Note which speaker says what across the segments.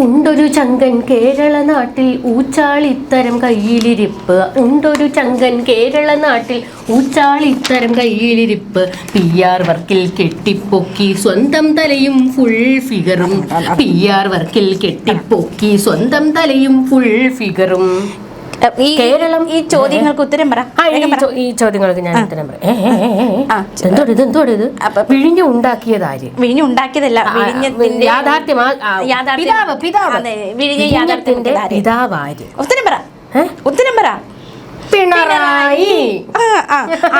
Speaker 1: ഉണ്ടൊരു ചങ്കൻ കേരള നാട്ടിൽ ഊച്ചാളിത്തരം കയ്യിലിരിപ്പ്. ഉണ്ടൊരു ചങ്കൻ കേരള നാട്ടിൽ ഊച്ചാളിത്തരം കയ്യിലിരിപ്പ്. PR വർക്കിൽ കെട്ടിപ്പൊക്കി സ്വന്തം തലയും ഫുൾ ഫിഗറും. PR വർക്കിൽ കെട്ടിപ്പൊക്കി സ്വന്തം തലയും ഫുൾ ഫിഗറും.
Speaker 2: കേരളം ഈ ചോദ്യങ്ങൾക്ക് ഉത്തരം പറ.
Speaker 1: ഈ ചോദ്യങ്ങൾക്ക് ഞാൻ ഉത്തരം പറയാം. എന്തോട് ഇത് വിഴിഞ്ഞ ഉണ്ടാക്കിയതാര്?
Speaker 2: വിഴിഞ്ഞ ഉണ്ടാക്കിയതല്ല,
Speaker 1: വിഴിഞ്ഞത്തിന്റെ പിതാവാര്?
Speaker 2: ഉത്തരം പറ, ഉത്തരം പറ.
Speaker 1: പിണറായി.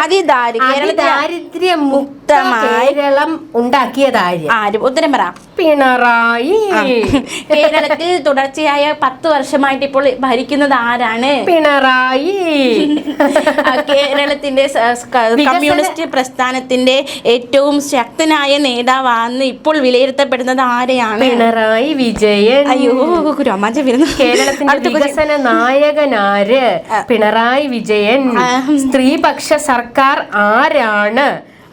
Speaker 2: അതിദാരിദ്ര്യമുക്തമായ
Speaker 1: കേരളം ഉണ്ടാക്കിയതാര്?
Speaker 2: ആര്? ഉത്തരം പറ.
Speaker 1: പിണറായി.
Speaker 2: കേരളത്തിൽ തുടർച്ചയായ 10 വർഷമായിട്ട് ഇപ്പോൾ ഭരിക്കുന്നത് ആരാണ്?
Speaker 1: പിണറായി.
Speaker 2: കേരളത്തിന്റെ കമ്മ്യൂണിസ്റ്റ് പ്രസ്ഥാനത്തിന്റെ ഏറ്റവും ശക്തനായ നേതാവാണെന്ന് ഇപ്പോൾ വിലയിരുത്തപ്പെടുന്നത് ആരെയാണ്?
Speaker 1: പിണറായി വിജയൻ.
Speaker 2: അയ്യോ, രോമാഞ്ചം വരുന്നു.
Speaker 1: കേരളത്തിന്റെ വികസന നായകനാര്? പിണറായി വിജയൻ. സ്ത്രീപക്ഷ സർക്കാർ ആരാണ്?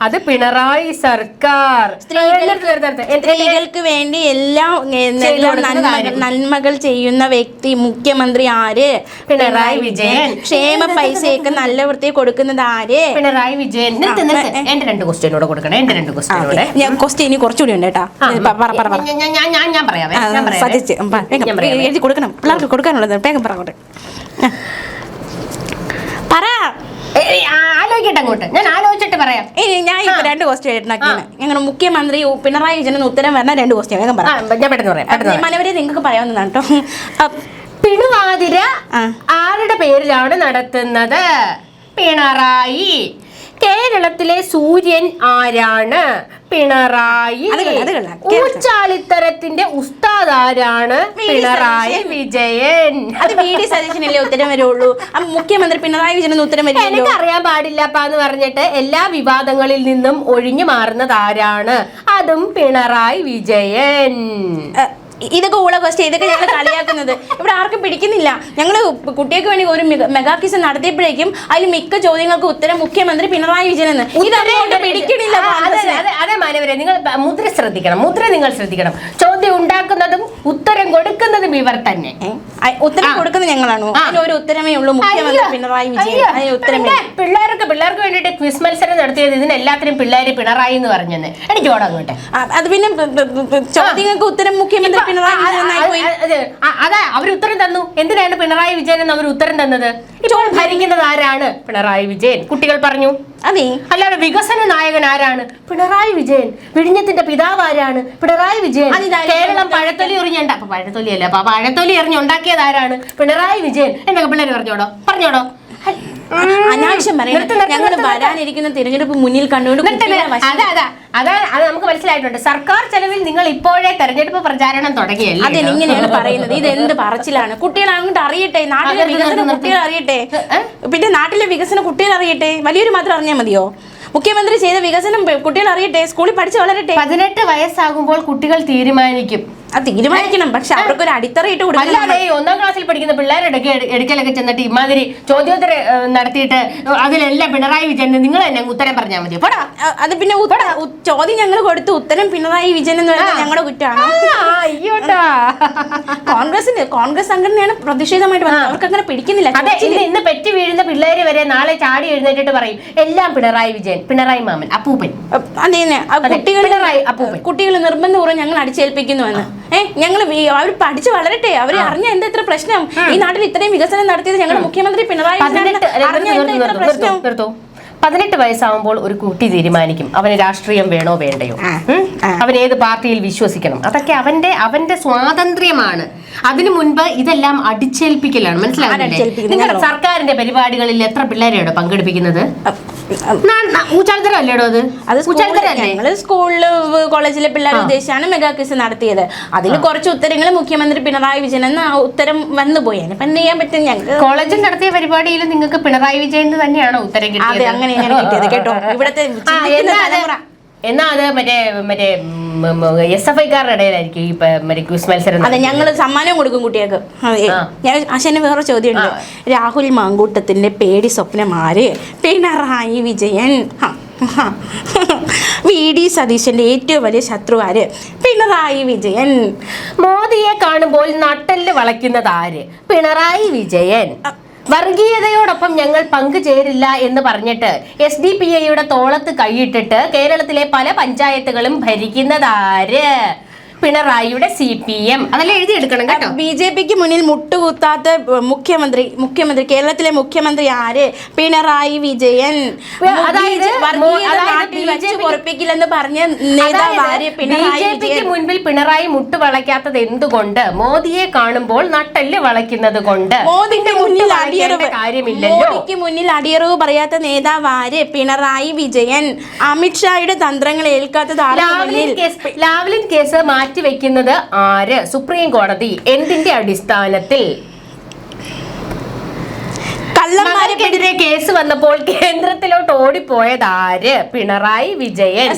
Speaker 1: അത് പിണറായി സർക്കാർ.
Speaker 2: സ്ത്രീകൾക്ക് വേണ്ടി എല്ലാ നന്മകൾ ചെയ്യുന്ന വ്യക്തി മുഖ്യമന്ത്രി ആര്?
Speaker 1: പിണറായി വിജയൻ.
Speaker 2: ക്ഷേമ പൈസയൊക്കെ നല്ല വൃത്തി കൊടുക്കുന്നത് ആര്?
Speaker 1: പിണറായി വിജയൻ. എന്റെ 2 ക്വസ്റ്റ്യനോട് കൊടുക്കണം. എന്റെ 2 ക്വസ്റ്റ്യനോട്.
Speaker 2: ഞാൻ ക്വസ്റ്റ്യൻ ഇനി കുറച്ചുകൂടി ഉണ്ട് കേട്ടോ.
Speaker 1: ഞാൻ പറയാം.
Speaker 2: എഴുതി കൊടുക്കണം, പിള്ളേർക്ക് കൊടുക്കാനുള്ളത്. വേഗം പറഞ്ഞോട്ടെ, പറ.
Speaker 1: ആലോചിക്കട്ടെ അങ്ങോട്ട്. ഞാൻ ആലോചിച്ചിട്ട് പറയാം.
Speaker 2: ഞാൻ ഇപ്പൊ 2 ക്വസ്റ്റ്യൻ ഞങ്ങൾ മുഖ്യമന്ത്രി പിണറായി വിജയൻ ഉത്തരം വരുന്ന 2 ക്വസ്റ്റ്യൻ വേഗം പറയാം.
Speaker 1: ഞാൻ പെട്ടെന്ന് പറയാം.
Speaker 2: മനവരെ നിങ്ങൾക്ക് പറയാവുന്നതാണ് കേട്ടോ.
Speaker 1: പിണവാതിര ആരുടെ പേരിലാണ് നടത്തുന്നത്? പിണറായി. കേരളത്തിലെ സൂര്യൻ ആരാണ്? പിണറായി. ഊച്ചാളിത്തരത്തിന്റെ ഉസ്താദ് ആരാണ്? പിണറായി വിജയൻ.
Speaker 2: അത് VD സതീശനല്ലേ ഉത്തരം വരുള്ളൂ. മുഖ്യമന്ത്രി പിണറായി വിജയൻ ഉത്തരം വരില്ല.
Speaker 1: എനിക്ക് അറിയാൻ പാടില്ലപ്പാന്ന് പറഞ്ഞിട്ട് എല്ലാ വിവാദങ്ങളിൽ നിന്നും ഒഴിഞ്ഞു മാറുന്നത് ആരാണ്? അതും പിണറായി വിജയൻ.
Speaker 2: ഇതൊക്കെ ഊള ക്വസ്റ്റ്യൻ, ഇതൊക്കെ ഞങ്ങൾ കളിയാക്കുന്നത് ഇവിടെ ആർക്കും പിടിക്കുന്നില്ല. ഞങ്ങൾ കുട്ടികൾക്ക് വേണ്ടി ഒരു മെഗാ ക്വിസ് നടത്തിയപ്പോഴേക്കും അതിൽ മിക്ക ചോദ്യങ്ങൾക്ക് ഉത്തരം മുഖ്യമന്ത്രി പിണറായി വിജയൻ എന്ന്. ഇതൊന്നും പിടിക്കണില്ല.
Speaker 1: അതെ മാനവരെ, നിങ്ങൾ മുദ്ര ശ്രദ്ധിക്കണം. നിങ്ങൾ ശ്രദ്ധിക്കണം. ചോദ്യം ഉണ്ടാക്കുന്നതും ഉത്തരം കൊടുക്കുന്നതും ഇവർ തന്നെ.
Speaker 2: ഉത്തരം കൊടുക്കുന്നത് ഞങ്ങളാണോ? അതിനൊരു ഉത്തരമേ ഉള്ളൂ, മുഖ്യമന്ത്രി പിണറായി വിജയൻ. അതിന് ഉത്തരമേ.
Speaker 1: പിള്ളേർക്ക് വേണ്ടിയിട്ട് ക്വിസ് മത്സരം നടത്തിയത് ഇതിനെല്ലാത്തിനും പിള്ളേര് പിണറായി എന്ന് പറഞ്ഞെന്ന് എനിക്ക് ഓടങ്ങോട്ടെ.
Speaker 2: അത് പിന്നെ ചോദ്യങ്ങൾക്ക് ഉത്തരം മുഖ്യമന്ത്രി പിണറായി വിജയൻ.
Speaker 1: അതാ അവർ ഉത്തരം തന്നു. എന്തിനാണ് പിണറായി വിജയൻ എന്ന് അവർ ഉത്തരം തന്നത്? ഇപ്പോൾ ഭരിക്കുന്നത് ആരാണ്? പിണറായി വിജയൻ. കുട്ടികൾ പറഞ്ഞു.
Speaker 2: അതെ,
Speaker 1: അല്ലാതെ വികസന നായകൻ ആരാണ്? പിണറായി വിജയൻ. വിഴിഞ്ഞത്തിന്റെ പിതാവ് ആരാണ്? പിണറായി വിജയൻ. കേരളം പഴത്തൊലി എറിഞ്ഞണ്ട, അപ്പൊ പഴത്തൊലിയല്ല, അപ്പൊ പഴത്തൊലി എറിഞ്ഞുണ്ടാക്കിയത് ആരാണ്? പിണറായി വിജയൻ. എന്നൊക്കെ പിള്ളേർ പറഞ്ഞോടോ.
Speaker 2: അനാവശ്യം പറയുന്നത്. ഞങ്ങൾ വരാനിരിക്കുന്ന തിരഞ്ഞെടുപ്പ് മുന്നിൽ കണ്ടുകൊണ്ട്
Speaker 1: അത് നമുക്ക് മനസ്സിലായിട്ടുണ്ട്. സർക്കാർ ചെലവിൽ നിങ്ങൾ ഇപ്പോഴേ തെരഞ്ഞെടുപ്പ് പ്രചാരണം തുടങ്ങിയല്ലേ?
Speaker 2: അതെ, ഇങ്ങനെയാണ് പറയുന്നത്. ഇത് എന്ത് പറച്ചിലാണ്? കുട്ടികൾ അങ്ങോട്ട് അറിയട്ടെ, നാട്ടിലെ വികസനം കുട്ടികൾ അറിയട്ടെ. പിന്നെ നാട്ടിലെ വികസനം കുട്ടികൾ അറിയട്ടെ. വലിയൊരു മാത്രം അറിഞ്ഞാൽ മതിയോ? മുഖ്യമന്ത്രി ചെയ്ത വികസനം കുട്ടികൾ അറിയട്ടെ, സ്കൂളിൽ പഠിച്ച് വളരട്ടെ.
Speaker 1: 18 വയസ്സാകുമ്പോൾ കുട്ടികൾ തീരുമാനിക്കും.
Speaker 2: തീരുമാനിക്കണം, പക്ഷെ അവർക്കൊരു അടിത്തറയിട്ട് കൊടുക്കും.
Speaker 1: അല്ലാതെ 1ാം ക്ലാസ്സിൽ പഠിക്കുന്ന പിള്ളേരുടെ എടുക്കലൊക്കെ ചെന്നിട്ട് ഇമാതിരി ചോദ്യോത്തരം നടത്തിയിട്ട് അതിലെല്ലാം പിണറായി വിജയൻ നിങ്ങൾ തന്നെ ഉത്തരം പറഞ്ഞാൽ മതി.
Speaker 2: അത് പിന്നെ ചോദ്യം ഞങ്ങൾ കൊടുത്തു, ഉത്തരം പിണറായി വിജയൻ എന്ന് പറയുന്നത് ഞങ്ങളുടെ കുറ്റമാണ്.
Speaker 1: അയ്യോട്ടാ,
Speaker 2: കോൺഗ്രസ് സംഘടനയാണ് പ്രതിഷേധമായിട്ട് വന്നത്. അവർക്ക് അങ്ങനെ പിടിക്കുന്നില്ല.
Speaker 1: അതെ, ഇന്ന് പെറ്റി വീഴുന്ന പിള്ളേര് വരെ നാളെ ചാടി എഴുന്നേറ്റിട്ട് പറയും എല്ലാം പിണറായി വിജയൻ, പിണറായി മാമൻ, അപ്പൂപ്പൻ.
Speaker 2: അതേന്നെ, കുട്ടികൾ നിർബന്ധപൂർവ്വം ഞങ്ങൾ അടിച്ചേൽപ്പിക്കുന്നുവെന്ന്. ഞങ്ങൾ അവർ പഠിച്ചു വളരട്ടെ, അവർ അറിഞ്ഞ എന്താ ഇത്ര പ്രശ്നം? ഈ നാട്ടിൽ ഇത്രയും വികസനം നടത്തിയത് ഞങ്ങളുടെ മുഖ്യമന്ത്രി പിണറായി വിജയൻ.
Speaker 1: 18 വയസ്സാവുമ്പോൾ ഒരു കുട്ടി തീരുമാനിക്കും അവന് രാഷ്ട്രീയം വേണോ വേണ്ടയോ, അവൻ ഏത് പാർട്ടിയിൽ വിശ്വസിക്കണം. അതൊക്കെ അവന്റെ സ്വാതന്ത്ര്യമാണ്. അതിനു മുൻപ് ഇതെല്ലാം അടിച്ചേൽപ്പിക്കലാണ്. മനസ്സിലാകുന്നില്ലേ? നിങ്ങളുടെ സർക്കാരിന്റെ പരിപാടികളിൽ എത്ര പിള്ളേരെയോ പങ്കെടുപ്പിക്കുന്നത്? ഊച്ചാളിത്തരം അല്ലേടോ അത്?
Speaker 2: ഞങ്ങള് സ്കൂളില് കോളേജിലെ പിള്ളേരെ ഉദ്ദേശിച്ചാണ് മെഗാ ക്വിസ് നടത്തിയത്. അതിൽ കുറച്ച് ഉത്തരങ്ങൾ മുഖ്യമന്ത്രി പിണറായി വിജയൻ എന്ന ഉത്തരം വന്നുപോയി. അപ്പൊ എന്ത് ചെയ്യാൻ പറ്റും? ഞങ്ങൾ
Speaker 1: കോളേജിൽ നടത്തിയ പരിപാടിയിൽ നിങ്ങൾക്ക് പിണറായി വിജയൻ തന്നെയാണോ ഉത്തരം കിട്ടിയത്?
Speaker 2: അങ്ങനെയാണ് കിട്ടിയത് കേട്ടോ. ഇവിടത്തെ
Speaker 1: എന്നാ അത് മറ്റേ SFIക്കാരുടെ ഇടയിലായിരിക്കും ഈ ക്വിസ് മത്സരം.
Speaker 2: അതെ, ഞങ്ങൾ സമ്മാനം കൊടുക്കും കുട്ടികൾക്ക്. ഞാൻ അശന് വേറെ ചോദ്യമുണ്ട്. രാഹുൽ മാങ്കൂട്ടത്തിന്റെ പേടി സ്വപ്നം ആര്? പിണറായി വിജയൻ. VD സതീശന്റെ ഏറ്റവും വലിയ ശത്രു ആര്? പിണറായി വിജയൻ.
Speaker 1: മോദിയെ കാണുമ്പോൾ നട്ടെല്ല് വളയ്ക്കുന്നത് ആര്? പിണറായി വിജയൻ. വർഗീയതയോടൊപ്പം ഞങ്ങൾ പങ്കുചേരില്ല എന്ന് പറഞ്ഞിട്ട് SDPIയുടെ തോളത്ത് കൈയിട്ടിട്ട് കേരളത്തിലെ പല പഞ്ചായത്തുകളും ഭരിക്കുന്നതാര്? പിണറായിയുടെ CPM. അതെല്ലാം എഴുതിയെടുക്കണം കേട്ടോ.
Speaker 2: BJPക്ക് മുന്നിൽ മുട്ടുകുത്താത്ത മുഖ്യമന്ത്രി കേരളത്തിലെ മുഖ്യമന്ത്രി ആര്? പിണറായി വിജയൻ.
Speaker 1: അതായത്
Speaker 2: ഉറപ്പിക്കില്ലെന്ന് പറഞ്ഞ നേതാവ് ആര്? പിണറായി വിജയൻ.
Speaker 1: മുൻപിൽ പിണറായി മുട്ട് വളയ്ക്കാത്തത് എന്തുകൊണ്ട്? മോദിയെ കാണുമ്പോൾ നട്ടെല്ല് വളയ്ക്കുന്നത് കൊണ്ട്.
Speaker 2: മോദിന്റെ മുന്നിൽ
Speaker 1: കാര്യമില്ലല്ലോ.
Speaker 2: മോദിക്ക് മുന്നിൽ അടിയറവ് പറയാത്ത നേതാവ് ആര്? പിണറായി വിജയൻ. അമിത്ഷായുടെ തന്ത്രങ്ങൾ ഏൽക്കാത്തത് ആര്?
Speaker 1: ലാവ്ലിൻ കേസ് മാറ്റിവെക്കുന്നത് ആര്? സുപ്രീം കോടതി. എന്തിന്റെ അടിസ്ഥാനത്തിൽ? കള്ളന്മാർക്കെതിരെ കേസ് വന്നപ്പോൾ കേന്ദ്രത്തിലോട്ട് ഓടിപ്പോയത് ആര്? പിണറായി വിജയൻ.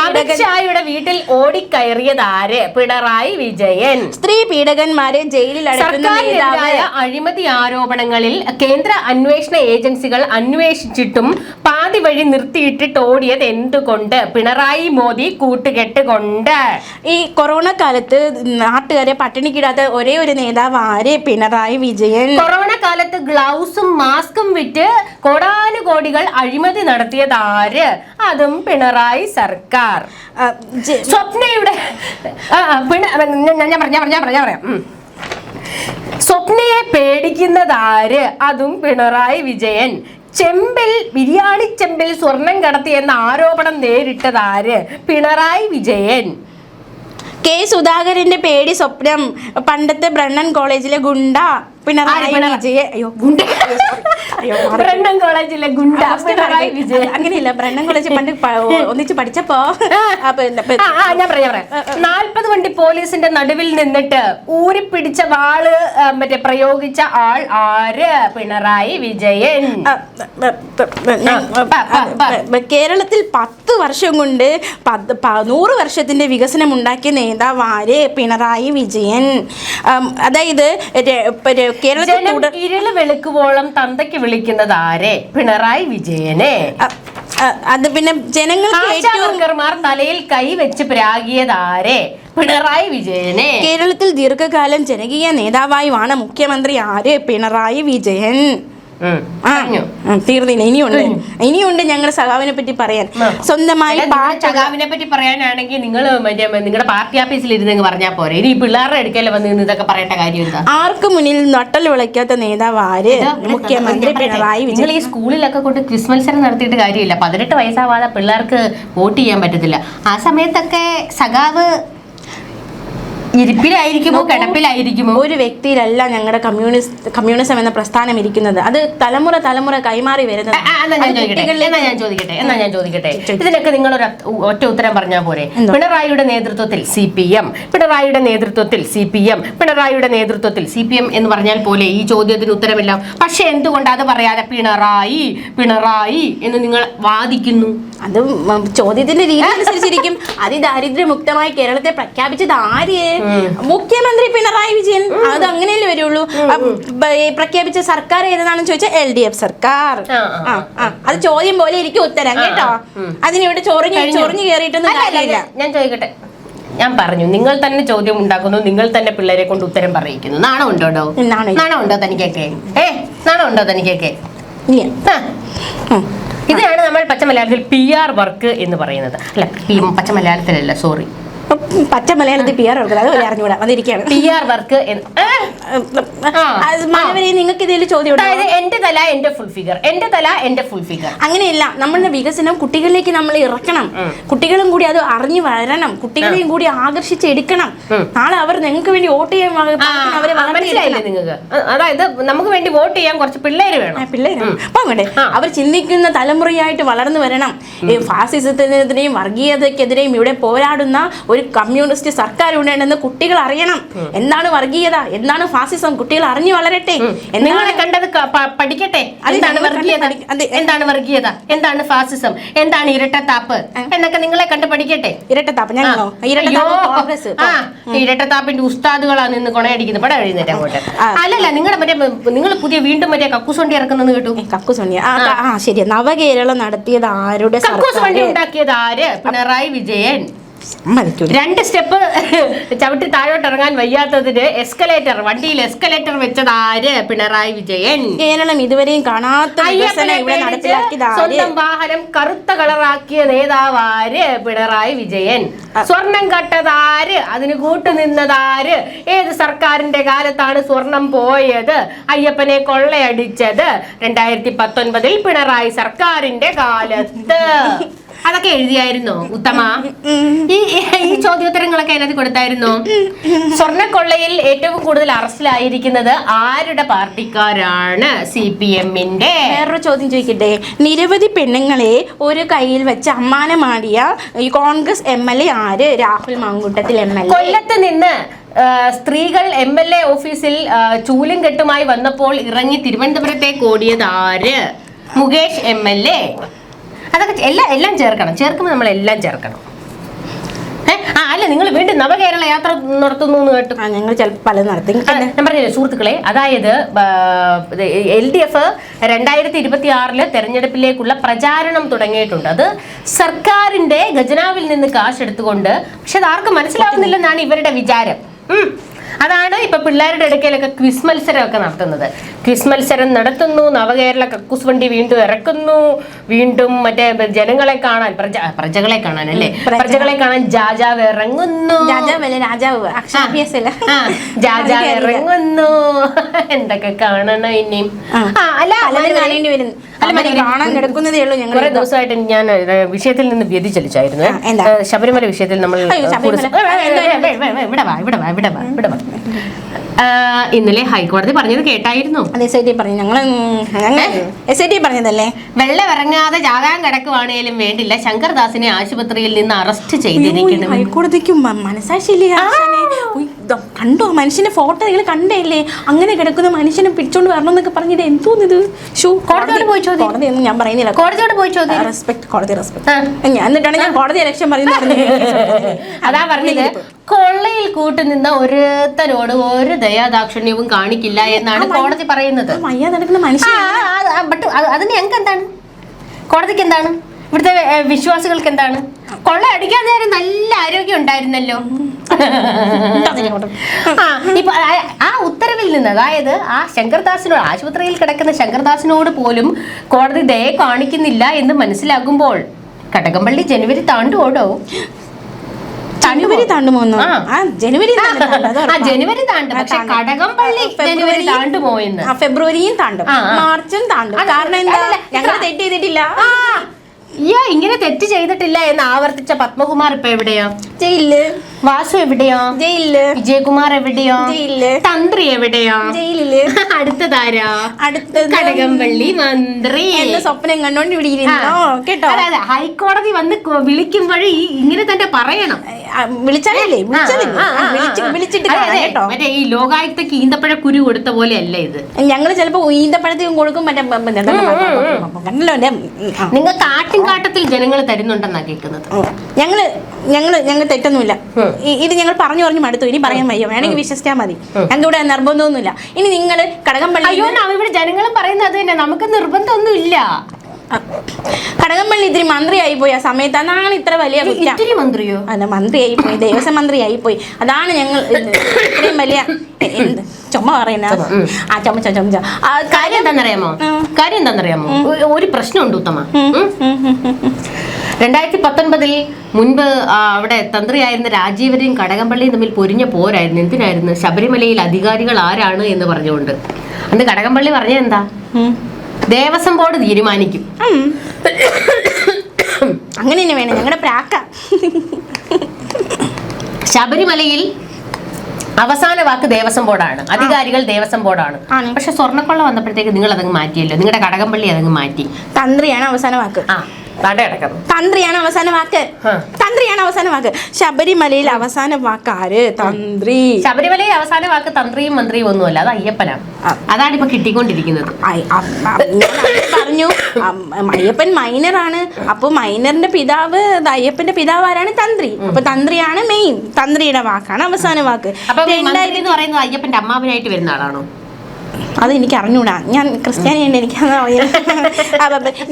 Speaker 1: അമിത്ഷായുടെ വീട്ടിൽ ഓടിക്കയറിയത് ആര്? പിണറായി വിജയൻ.
Speaker 2: സ്ത്രീ പീഡകന്മാരെ ജയിലിൽ
Speaker 1: സർക്കാരിനെതിരായ അഴിമതി ആരോപണങ്ങളിൽ കേന്ദ്ര അന്വേഷണ ഏജൻസികൾ അന്വേഷിച്ചിട്ടും പാതി വഴി നിർത്തിയിട്ടിട്ട് ഓടിയത് എന്തുകൊണ്ട്? പിണറായി മോദി കൂട്ടുകെട്ട് കൊണ്ട്.
Speaker 2: ഈ കൊറോണ കാലത്ത് നാട്ടുകാരെ പട്ടിണിക്കിടാത്ത ഒരേ ഒരു നേതാവ് ആര്? പിണറായി വിജയൻ.
Speaker 1: കൊറോണ കാലത്ത് ഗ്ലൗസും മാസ്കും വിറ്റ് കോടാനുകോടികൾ അഴിമതി നടത്തിയത് ആര്? അതും പിണറായി സർക്കാർ. സ്വപ്നയുടെ ഞാൻ പറയാം. സ്വപ്നയെ പേടിക്കുന്നത് ആര്? അതും പിണറായി വിജയൻ. ബിരിയാണി ചെമ്പിൽ സ്വർണം കടത്തിയെന്ന ആരോപണം നേരിട്ടത് ആര്? പിണറായി വിജയൻ.
Speaker 2: കെ സുധാകരന്റെ പേടി സ്വപ്നം പണ്ടത്തെ ബ്രണ്ണൻ കോളേജിലെ ഗുണ്ട പിണറായി വിജയൻ.
Speaker 1: ബ്രണ്ണൻ കോളേജിലെ ഗുണ്ട പിണറായി വിജയൻ.
Speaker 2: അങ്ങനെയില്ല, ബ്രണ്ണൻ കോളേജിൽ പണ്ട് ഒന്നിച്ച് പഠിച്ചപ്പോ
Speaker 1: ഞാൻ പറയാം 40 വണ്ടി പോലീസിന്റെ നടുവിൽ നിന്നിട്ട് ഊരിപ്പിടിച്ച വാള് പ്രയോഗിച്ച ആൾ ആര്? പിണറായി വിജയൻ.
Speaker 2: കേരളത്തിൽ 10 വർഷം കൊണ്ട് 100 വർഷത്തിന്റെ വികസനം ഉണ്ടാക്കിയ നേതാവ് ആര്? പിണറായി വിജയൻ. അതായത്
Speaker 1: ഇരുള് വെളുക്കുവോളം തന്തയ്ക്ക് വിളിക്കുന്നത് ആരെ? പിണറായി വിജയനെ.
Speaker 2: അത് പിന്നെ
Speaker 1: ജനങ്ങൾക്ക് തലയിൽ കൈവച്ച് പ്രാഗിയത് ആരെ? പിണറായി വിജയനെ.
Speaker 2: കേരളത്തിൽ ദീർഘകാലം ജനകീയ നേതാവായി വാണ മുഖ്യമന്ത്രി ആര്? പിണറായി വിജയൻ. തീർന്നില്ല, ഇനിയുണ്ട് ഞങ്ങൾ സഖാവിനെ പറ്റി പറയാൻ. സ്വന്തമായി
Speaker 1: സഖാവിനെ പറ്റി പറയാനാണെങ്കിൽ നിങ്ങൾ നിങ്ങളുടെ പാർട്ടി ഓഫീസിൽ ഇരുന്ന് പറഞ്ഞാൽ പോരെ. ഇനി പിള്ളേരുടെ അടുക്കൽ വന്ന് ഇതൊക്കെ പറയേണ്ട കാര്യം എന്താ?
Speaker 2: ആർക്ക് മുന്നിൽ നട്ടൽ വിളയ്ക്കാത്ത നേതാവ് ആര്? മുഖ്യമന്ത്രി പിണറായി വിജയൻ.
Speaker 1: നിങ്ങൾ ഈ സ്കൂളിലൊക്കെ കൊണ്ട് ക്വിസ് മത്സരം നടത്തിയിട്ട് കാര്യമില്ല. 18 വയസ്സാവാതെ പിള്ളേർക്ക് വോട്ട് ചെയ്യാൻ പറ്റത്തില്ല. ആ സമയത്തൊക്കെ സഖാവ് ഇരിപ്പിലായിരിക്കുമോ കിടപ്പിലായിരിക്കുമോ?
Speaker 2: ഒരു വ്യക്തിയിലല്ല ഞങ്ങളുടെ കമ്മ്യൂണിസം എന്ന പ്രസ്ഥാനം ഇരിക്കുന്നത്. അത് തലമുറ കൈമാറി വരുന്നത്.
Speaker 1: ഞാൻ ചോദിക്കട്ടെ ഇതിനൊക്കെ നിങ്ങൾ ഒറ്റ ഉത്തരം പറഞ്ഞാൽ പോരെ? പിണറായിയുടെ നേതൃത്വത്തിൽ CPM, പിണറായിയുടെ നേതൃത്വത്തിൽ CPM, പിണറായിയുടെ നേതൃത്വത്തിൽ CPM എന്ന് പറഞ്ഞാൽ പോലെ ഈ ചോദ്യത്തിന് ഉത്തരമില്ല. പക്ഷെ എന്തുകൊണ്ട് അത് പറയാതെ പിണറായി എന്ന് നിങ്ങൾ വാദിക്കുന്നു?
Speaker 2: അത് ചോദ്യത്തിന്റെ രീതി അനുസരിച്ചിരിക്കും. അതിദാരിദ്ര്യമുക്തമായി കേരളത്തെ പ്രഖ്യാപിച്ചത് ആര്? മുഖ്യമന്ത്രി പിണറായി വിജയൻ. അത് അങ്ങനെയല്ലേ വരുള്ളൂ. പ്രഖ്യാപിച്ച സർക്കാർ ഏതാണെന്ന് ചോദിച്ചാൽ LDF സർക്കാർ. അത് ചോദ്യം പോലെ ഇരിക്കും ഉത്തരം കേട്ടോ. അതിനിവിടെ ചൊറിഞ്ഞു കയറിയിട്ടൊന്നും കാര്യമില്ല.
Speaker 1: ഞാൻ ചോദിക്കട്ടെ, ഞാൻ പറഞ്ഞു നിങ്ങൾ തന്നെ ചോദ്യം ഉണ്ടാക്കുന്നു, നിങ്ങൾ തന്നെ പിള്ളേരെ കൊണ്ട് ഉത്തരം പറയിക്കുന്നു. നാണം ഉണ്ടോ? നാണം ഉണ്ടോ തനിക്കൊക്കെ? നാണം ഉണ്ടോ തനിക്കൊക്കെ? ഇതാണ് നമ്മൾ പച്ച മലയാളത്തിൽ PR വർക്ക് എന്ന് പറയുന്നത്. അല്ല, പച്ച മലയാളത്തിലല്ല, സോറി,
Speaker 2: പച്ച മലയാളത്തിൽ PR വർക്ക്. അത് അറിഞ്ഞൂടാ വന്നിരിക്കുകയാണ്.
Speaker 1: PR വർക്ക്
Speaker 2: നിങ്ങൾക്ക് ഇതിൽ ചോദ്യം
Speaker 1: എന്റെ തല എന്റെ ഫുൾ ഫിഗർ,
Speaker 2: അങ്ങനെയല്ല. നമ്മളുടെ വികസനം കുട്ടികളിലേക്ക് നമ്മൾ ഇറക്കണം. കുട്ടികളും കൂടി അത് അറിഞ്ഞു വളരണം. കുട്ടികളെയും കൂടി ആകർഷിച്ചെടുക്കണം. നാളെ അവർ നിങ്ങൾക്ക് വേണ്ടി വോട്ട് ചെയ്യാൻ അവരെ
Speaker 1: മനസ്സിലായില്ലേ നിങ്ങൾക്ക്? അതായത് നമുക്ക് വേണ്ടി വോട്ട് ചെയ്യാൻ കുറച്ച് പിള്ളേര് വേണം.
Speaker 2: അവർ ചിന്തിക്കുന്ന തലമുറയായിട്ട് വളർന്നു വരണം. ഫാസിസത്തിനെതിരെയും വർഗീയതക്കെതിരെയും ഇവിടെ പോരാടുന്ന ഒരു ഒരു കമ്മ്യൂണിസ്റ്റ് സർക്കാർ ഉണ്ടെന്ന് കുട്ടികൾ അറിയണം. എന്താണ് വർഗീയത, എന്താണ് ഫാസിസം, കുട്ടികൾ അറിഞ്ഞു വളരട്ടെ.
Speaker 1: നിങ്ങളെ കണ്ടത് പഠിക്കട്ടെ. എന്താണ് വർഗീയത, എന്താണ് വർഗീയത, എന്താണ് ഫാസിസം, എന്താണ് ഇരട്ടത്താപ്പ് എന്നൊക്കെ നിങ്ങളെ കണ്ട് പഠിക്കട്ടെ.
Speaker 2: ഇരട്ടത്താപ്പ് ഞങ്ങളോ?
Speaker 1: ഇരട്ടത്താപ്പിന്റെ ഉസ്താദുകളാണ് നിന്ന് കൊണയടിക്കുന്നത്. പടം എഴുന്നേറ്റ് അങ്ങോട്ട്. അല്ലല്ല, നിങ്ങളുടെ മറ്റേ നിങ്ങൾ പുതിയ വീണ്ടും മറ്റേ കക്കൂസ് ഇറക്കുന്നത് കേട്ടു.
Speaker 2: കക്കൂസ് ശരി. നവകേരളം നടത്തിയത് ആരുടെ?
Speaker 1: കക്കൂസ് വണ്ടി ഉണ്ടാക്കിയത് ആര്? പിണറായി വിജയൻ. 2 സ്റ്റെപ്പ് ചവിട്ടി താഴോട്ട് ഇറങ്ങാൻ വയ്യാത്തതിന് വണ്ടിയിൽ എസ്കലേറ്റർ വെച്ചത് ആര്? പിണറായി വിജയൻ.
Speaker 2: കേരളം ഇതുവരെയും കാണാത്ത
Speaker 1: സ്വന്തം വാഹനം കറുത്ത കളറാക്കിയ നേതാവ് ആര്? പിണറായി വിജയൻ. സ്വർണം കട്ടതാര്? അതിന് കൂട്ടുനിന്നതാര്? ഏത് സർക്കാരിന്റെ കാലത്താണ് സ്വർണം പോയത്? അയ്യപ്പനെ കൊള്ളയടിച്ചത് 2019 പിണറായി സർക്കാരിന്റെ കാലത്ത്. അതൊക്കെ എഴുതിയായിരുന്നോ ഉത്തമ? ഈ ചോദ്യോത്തരങ്ങളൊക്കെ അതിനകത്ത് കൊടുത്തായിരുന്നോ? സ്വർണ്ണക്കൊള്ളയിൽ ഏറ്റവും കൂടുതൽ അറസ്റ്റിലായിരിക്കുന്നത് ആരുടെ പാർട്ടിക്കാരാണ്? CPM-ന്റെ.
Speaker 2: വേറൊരു ചോദ്യം ചോദിക്കട്ടെ. നിരവധി പെണ്ണുങ്ങളെ ഒരു കയ്യിൽ വെച്ച് അമ്മാനമാടിയ ഈ കോൺഗ്രസ് MLA ആര്? രാഹുൽ മാങ്കൂട്ടത്തിൽ MLA.
Speaker 1: കൊല്ലത്ത് നിന്ന് സ്ത്രീകൾ MLA ഓഫീസിൽ ചൂലും കെട്ടുമായി വന്നപ്പോൾ ഇറങ്ങി തിരുവനന്തപുരത്തേക്ക് ഓടിയത് ആര്? മുകേഷ് MLA. അതൊക്കെ എല്ലാം ചേർക്കുമ്പോൾ നമ്മളെല്ലാം ചേർക്കണം. അല്ല, നിങ്ങൾ വീണ്ടും നവകേരള യാത്ര നടത്തുന്നു എന്ന് കേട്ടു.
Speaker 2: ഞങ്ങൾ ചിലപ്പോൾ പലതും നടത്തി.
Speaker 1: ഞാൻ പറഞ്ഞില്ലേ സുഹൃത്തുക്കളെ, അതായത് LDF 2026 തെരഞ്ഞെടുപ്പിലേക്കുള്ള പ്രചാരണം തുടങ്ങിയിട്ടുണ്ട്. അത് സർക്കാരിന്റെ ഖജനാവിൽ നിന്ന് കാശ് എടുത്തുകൊണ്ട്. പക്ഷെ അത് ആർക്കും മനസ്സിലാവുന്നില്ലെന്നാണ് ഇവരുടെ വിചാരം. അതാണ് ഇപ്പൊ പിള്ളേരുടെ ഇടയ്ക്കലൊക്കെ ക്വിസ് മത്സരമൊക്കെ നടത്തുന്നത്. ക്വിസ് മത്സരം നടത്തുന്നു, നവകേരള കക്കൂസ് വണ്ടി വീണ്ടും ഇറക്കുന്നു, വീണ്ടും മറ്റേ ജനങ്ങളെ കാണാൻ പ്രജകളെ കാണാൻ അല്ലേ, പ്രജകളെ കാണാൻ ജാജാവ് ഇറങ്ങുന്നു. ജാജാവ് ഇറങ്ങുന്നു. എന്തൊക്കെ കാണണം ഇനിയും. കുറെ ദിവസമായിട്ട് ഞാൻ വിഷയത്തിൽ നിന്ന് വ്യതിചലിച്ചായിരുന്നു. ശബരിമല വിഷയത്തിൽ നമ്മൾ ഇന്നലെ ഹൈക്കോടതി പറഞ്ഞത് കേട്ടായിരുന്നു.
Speaker 2: പറഞ്ഞതല്ലേ,
Speaker 1: വെള്ളം ഇറങ്ങാതെ ജാകാൻ കിടക്കുവാണേലും വേണ്ടില്ല, ശങ്കർദാസിനെ ആശുപത്രിയിൽ നിന്ന് അറസ്റ്റ് ചെയ്തിരിക്കുന്നു.
Speaker 2: ഹൈക്കോടതിക്കും മനസാക്ഷിയില്ലേ? കണ്ടോ മനുഷ്യന്റെ ഫോട്ടോ നിങ്ങൾ കണ്ടേല്ലേ? അങ്ങനെ കിടക്കുന്ന മനുഷ്യനെ പിടിച്ചോണ്ട് വരണമെന്നൊക്കെ പറഞ്ഞത് എന്തോന്നിത്?
Speaker 1: കോടതിയോട് പോയി
Speaker 2: കോടതിയൊന്നും ഞാൻ പറയുന്നില്ല.
Speaker 1: കോടതിയോട് പോയി ചോദ്യം.
Speaker 2: റെസ്പെക്ട്, കോടതി റെസ്പെക്ട്. എന്നിട്ടാണ് ഞാൻ കോടതി ഇലക്ഷൻ പറയുന്നത്.
Speaker 1: അതാ പറഞ്ഞത്, കൊള്ളയിൽ കൂട്ടുനിന്ന ഒരുത്തനോട് ഒരു ദയാദാക്ഷിണ്യവും കാണിക്കില്ല എന്നാണ് കോടതി പറയുന്നത്.
Speaker 2: മയ്യ നടക്കുന്ന മനുഷ്യൻ.
Speaker 1: അതിന് ഞങ്ങൾക്ക് എന്താണ്? കോടതിക്ക് എന്താണ്? ഇവിടുത്തെ വിശ്വാസികൾക്ക് എന്താണ്? കൊള്ള അടിക്കാൻ നേരം നല്ല ആരോഗ്യം ഉണ്ടായിരുന്നല്ലോ. ഇപ്പൊ ആ ഉത്തരവിൽ നിന്ന്, അതായത് ആ ശങ്കർദാസിനോട്, ആശുപത്രിയിൽ കിടക്കുന്ന ശങ്കർദാസിനോട് പോലും കോടതി ദയ കാണിക്കുന്നില്ല എന്ന് മനസ്സിലാകുമ്പോൾ കടകംപള്ളി ജനുവരി താണ്ടുപോടോ?
Speaker 2: ജനുവരി താണ്ടുമോ? ജനുവരി
Speaker 1: താണ്ടും. പക്ഷെ കടകംപള്ളി ജനുവരി താണ്ടുമോ എന്ന്?
Speaker 2: ഫെബ്രുവരിയും താണ്ടും, മാർച്ചും താണ്ടും. കാരണം എന്താ? ഞങ്ങൾ തെറ്റ് ചെയ്തിട്ടില്ല.
Speaker 1: ഇങ്ങനെ തെറ്റ് ചെയ്തിട്ടില്ല എന്ന് ആവർത്തിച്ച പത്മകുമാർ ഇപ്പൊ എവിടെയാ?
Speaker 2: ജയിലില്.
Speaker 1: വാസു എവിടെയാ?
Speaker 2: ജയിലില്.
Speaker 1: വിജയകുമാർ എവിടെയാ?
Speaker 2: ജയിലില്.
Speaker 1: തന്ത്രി എവിടെയാ?
Speaker 2: ജയിലില്.
Speaker 1: അടുത്തതാരാ? അടുത്തത് കടകംപള്ളി മന്ത്രി
Speaker 2: എന്ന സ്വപ്നം കണ്ടോണ്ട് ഇവിടെ ഇരുന്നോ കേട്ടോ.
Speaker 1: അതെ, ഹൈക്കോടതി വന്ന് വിളിക്കുമ്പോഴേ ഇങ്ങനെ തന്നെ പറയണം.
Speaker 2: വിളിച്ചാലേ വിളിച്ചിട്ട് കേട്ടോ.
Speaker 1: മറ്റേ ഈ ലോകായുക്തക്ക് ഈന്തപ്പഴ കുരു കൊടുത്ത പോലെ അല്ല ഇത്.
Speaker 2: ഞങ്ങള് ചിലപ്പോ ഈന്തപ്പഴത്തേക്കും കൊടുക്കും. മറ്റേ
Speaker 1: നിങ്ങൾ കാട്ടിൽ ജനങ്ങൾ തരുന്നുണ്ടെന്നാ കേൾക്കുന്നത്.
Speaker 2: ഞങ്ങൾ തെറ്റൊന്നുമില്ല. ഇത് ഞങ്ങൾ പറഞ്ഞു മടുത്തു. ഇനി പറയാൻ വയ്യ. വേണമെങ്കിൽ വിശ്വസിച്ചാൽ മതി. ഞങ്ങളുടെ നിർബന്ധമൊന്നുമില്ല. ഇനി നിങ്ങൾ കടകംപള്ളി,
Speaker 1: അയ്യോ ഇവിടെ ജനങ്ങളും പറയുന്നത് തന്നെ, നമുക്ക് നിർബന്ധമൊന്നും ഇല്ല.
Speaker 2: കടകംപള്ളി ഇത്തിരി മന്ത്രിയായി പോയി ആ സമയത്ത്. അതാണ് ഇത്ര വലിയ
Speaker 1: മന്ത്രിയോ?
Speaker 2: അല്ല, മന്ത്രിയായി പോയി, ദേവസ്വം മന്ത്രിയായി പോയി. അതാണ് ഞങ്ങൾ ഇത്രയും വലിയ ചുമ പറയുന്ന
Speaker 1: കാര്യം എന്താണെന്നറിയാമോ? ഒരു പ്രശ്നമുണ്ട് ഉത്തമ. 2019 മുൻപ് അവിടെ തന്ത്രിയായിരുന്ന രാജീവരെയും കടകംപള്ളിയും തമ്മിൽ പൊരിഞ്ഞ പോരായിരുന്നു. എന്തിനായിരുന്നു? ശബരിമലയിൽ അധികാരികൾ ആരാണ് എന്ന് പറഞ്ഞുകൊണ്ട്. അന്ന് കടകംപള്ളി പറഞ്ഞത് എന്താ? ദേവസ്വം ബോർഡ് തീരുമാനിക്കും.
Speaker 2: അങ്ങനെ തന്നെ വേണം. ഞങ്ങളുടെ പ്രാക്ക.
Speaker 1: ശബരിമലയിൽ അവസാന വാക്ക് ദേവസ്വം ബോർഡാണ്, അധികാരികൾ ദേവസ്വം ബോർഡാണ്. പക്ഷെ സ്വർണ്ണക്കൊള്ള വന്നപ്പോഴത്തേക്ക് നിങ്ങൾ അതങ്ങ് മാറ്റിയല്ലോ. നിങ്ങളുടെ കടകംപള്ളി അതങ്ങ് മാറ്റി.
Speaker 2: തന്ത്രിയാണ് അവസാന വാക്ക്.
Speaker 1: തന്ത്രിയാണ്
Speaker 2: അവസാന വാക്ക്. തന്ത്രിയാണ് തന്ത്രിയാണ് അവസാന വാക്ക്. ശബരിമലയിൽ അവസാന വാക്ക് ആര്? തന്ത്രി.
Speaker 1: ശബരിമലയിൽ അവസാന വാക്ക് തന്ത്രിയും മന്ത്രിയും ഒന്നുമല്ല, അത് അയ്യപ്പനാണ്. അതാണ് ഇപ്പൊ കിട്ടിക്കൊണ്ടിരിക്കുന്നത്.
Speaker 2: പറഞ്ഞു അയ്യപ്പൻ മൈനറാണ്. അപ്പൊ മൈനറിന്റെ പിതാവ്, അയ്യപ്പന്റെ പിതാവ് ആരാണ്? തന്ത്രി. അപ്പൊ തന്ത്രിയാണ് മെയിൻ. തന്ത്രിയുടെ വാക്കാണ് അവസാന വാക്ക്.
Speaker 1: അപ്പൊ മന്ത്രി എന്ന് പറയുന്നത് അയ്യപ്പന്റെ അമ്മാവനായിട്ട് വരുന്ന ആളാണോ?
Speaker 2: അത് എനിക്ക് അറിഞ്ഞൂടാ, ഞാൻ ക്രിസ്ത്യാനിയുണ്ട്, എനിക്കത് അറിയാം.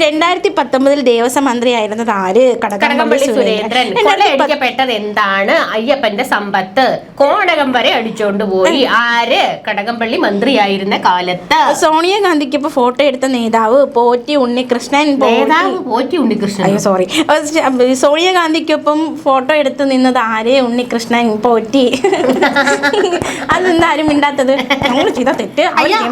Speaker 2: 2019 ദേവസ്വം മന്ത്രിയായിരുന്നത് ആര്?
Speaker 1: കടകംപള്ളി സുരേന്ദ്രൻ. കൊള്ളയടിക്കപ്പെട്ടത് എന്താണ്? അയ്യപ്പന്റെ സമ്പത്ത്. കോണകം വരെ അടിച്ചോണ്ട് പോയി. ആര്? കടകംപള്ളി മന്ത്രിയായിരുന്ന കാലത്ത്.
Speaker 2: സോണിയാഗാന്ധിക്ക് ഇപ്പൊ ഫോട്ടോ എടുത്ത നേതാവ് പോറ്റി ഉണ്ണികൃഷ്ണൻ.
Speaker 1: പോറ്റി ഉണ്ണികൃഷ്ണൻ,
Speaker 2: അയ്യോ സോറി, സോണിയാഗാന്ധിക്കൊപ്പം ഫോട്ടോ എടുത്ത് നിന്നത് ആര്? ഉണ്ണികൃഷ്ണൻ പോറ്റി. അതെന്താ ആരും മിണ്ടാത്തത്? ഞങ്ങൾ ചെയ്ത തെറ്റ്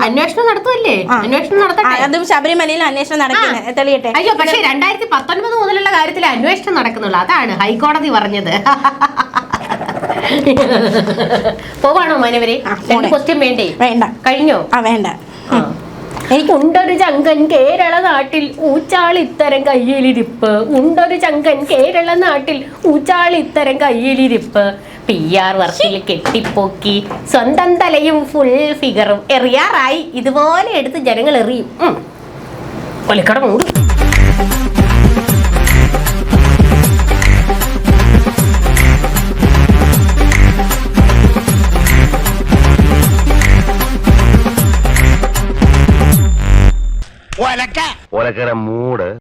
Speaker 1: അന്വേഷണം നടത്തുമല്ലേ? അന്വേഷണം നടത്തട്ടെ.
Speaker 2: അതും ശബരിമലയിൽ അന്വേഷണം നടക്കുന്നത് തെളിയട്ടെ.
Speaker 1: അയ്യോ, പക്ഷേ 2019 മുതലുള്ള കാര്യത്തിൽ അന്വേഷണം നടക്കുന്നുള്ളൂ. അതാണ് ഹൈക്കോടതി പറഞ്ഞത്. പോവാണോ മാനവരെ? ക്വസ്റ്റ്യൻ വേണ്ടേ?
Speaker 2: വേണ്ട.
Speaker 1: കഴിഞ്ഞോ?
Speaker 2: വേണ്ട.
Speaker 1: ഉണ്ടൊരു ചങ്കൻ കേരള നാട്ടിൽ ഊച്ചാളിത്തരം കയ്യിലിരിപ്പ്. ഉണ്ടൊരു ചങ്കൻ കേരള നാട്ടിൽ ഊച്ചാളിത്തരം കയ്യിലിരിപ്പ്. PR വർക്കിൽ കെട്ടിപ്പൊക്കി സ്വന്തം തലയും ഫുൾ ഫിഗറും എറിയാറായി. ഇതുപോലെ എടുത്ത് ജനങ്ങൾ എറിയും. ഒലിക്കട മൂട്.
Speaker 3: ഒലക്കട മൂട്.